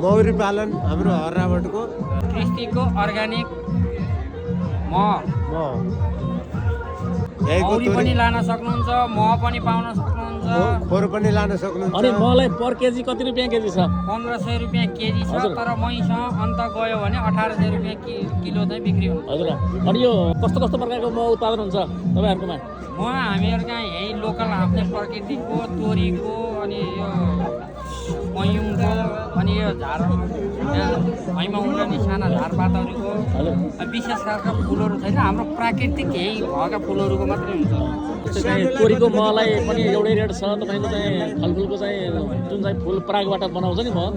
मौरी पालन हाम्रो हर्राबटको क्रिस्टीको अर्ग्यानिक मह मौरी पनि लान सक्नुहुन्छ, मह पनि पाउन सक्नुहुन्छ, खोर पनि लान सक्नुहुन्छ। अनि मलाई पर केजी कति रुपियाँ केजी छ? 1500 रुपियाँ केजी छ। तर महीसँग अन्त गयो भने 1800 रुपियाँ किलो चाहिँ बिक्री हुन्छ। हजुर। अनि यो कस्तो कस्तो प्रकारको मह उत्पादन हुन्छ तपाईँहरूकोमा? मह हामीहरू कहाँ यही लोकल आफ्नै प्रकृतिको तोरीको अनि यो मयुङको अनि यो झार भैँमा उम्रने साना झारपातहरूको विशेष खालका फुलहरू छैन। हाम्रो प्राकृतिक यही भएका फुलहरूको मात्रै हुन्छ। तोरीको महलाई पनि एउटै रेट छ तपाईँको चाहिँ फलफुलको चाहिँ जुन चाहिँ फुल परागबाट बनाउँछ नि मह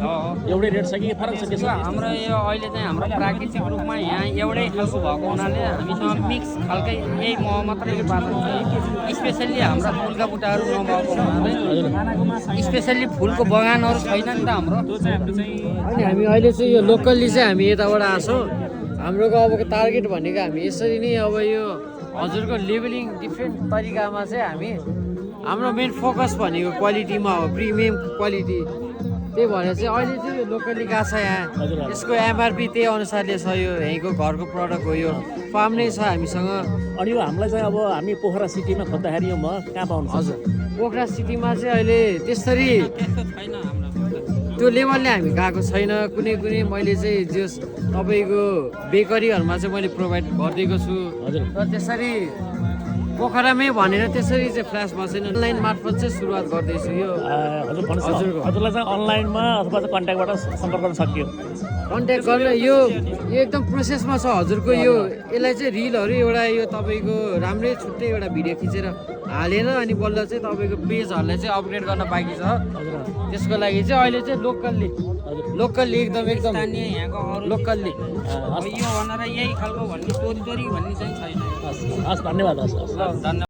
एउटै रेट छ कि फरक छ? के छ हाम्रो यो अहिले चाहिँ हाम्रो प्राकृतिक रूपमा यहाँ एउटै खालको भएको हुनाले हामीसँग मिक्स खालकै यही मह मात्रै उत्पादन छ। स्पेसल्ली हाम्रा फुलका बुट्टाहरू नभएको हुनाले स्पेसल्ली फुलको बगानहरू छैन नि त हाम्रो। अनि हामी अहिले चाहिँ यो लोकल्ली चाहिँ हामी यताबाट आछौँ। हाम्रोको अबको टार्गेट भनेको हामी यसरी नै अब यो हजुरको लेभलिङ डिफ्रेन्ट तरिकामा चाहिँ हामी हाम्रो मेन फोकस भनेको क्वालिटीमा हो, प्रिमियम क्वालिटी। त्यही भएर चाहिँ अहिले चाहिँ यो लोकल्ली गएको छ यहाँ। यसको एमआरपी त्यही अनुसारले छ। यो यहीँको घरको प्रडक्ट हो, यो फार्म नै छ हामीसँग। अनि यो हामीलाई चाहिँ अब हामी पोखरा सिटीमा खोज्दाखेरि यो मह कहाँ पाउनु? हजुर, पोखरा सिटीमा चाहिँ अहिले त्यसरी त्यस्तो छैन, हाम्रो त्यो लेभलले हामी गएको छैन। कुनै कुनै मैले चाहिँ जस तपाईँको बेकरीहरूमा चाहिँ मैले प्रोभाइड गरिदिएको छु। हजुर। र त्यसरी पोखरामै भनेर त्यसरी चाहिँ फ्ल्यासमा छैन, अनलाइन मार्फत चाहिँ सुरुवात गर्दैछु। यो हजुर हजुरलाई चाहिँ अनलाइनमा अथवा चाहिँ कन्ट्याक्टबाट सम्पर्क गर्न सकियो? कन्ट्याक्ट गर्न यो एकदम प्रोसेसमा छ हजुरको। यो यसलाई चाहिँ रिलहरू एउटा यो तपाईँको राम्रै छुट्टै एउटा भिडियो खिचेर हालेर अनि बल्ल चाहिँ तपाईँको पेजहरूलाई चाहिँ अपग्रेड गर्न बाँकी छ। त्यसको लागि चाहिँ अहिले चाहिँ लोकल्ली एकदम स्थानीय यहाँको लोकल्ली यो भनेर यही खालको भन्ने तोरी भन्ने चाहिँ छैन। हस्, धन्यवाद। हस्। धन्यवाद।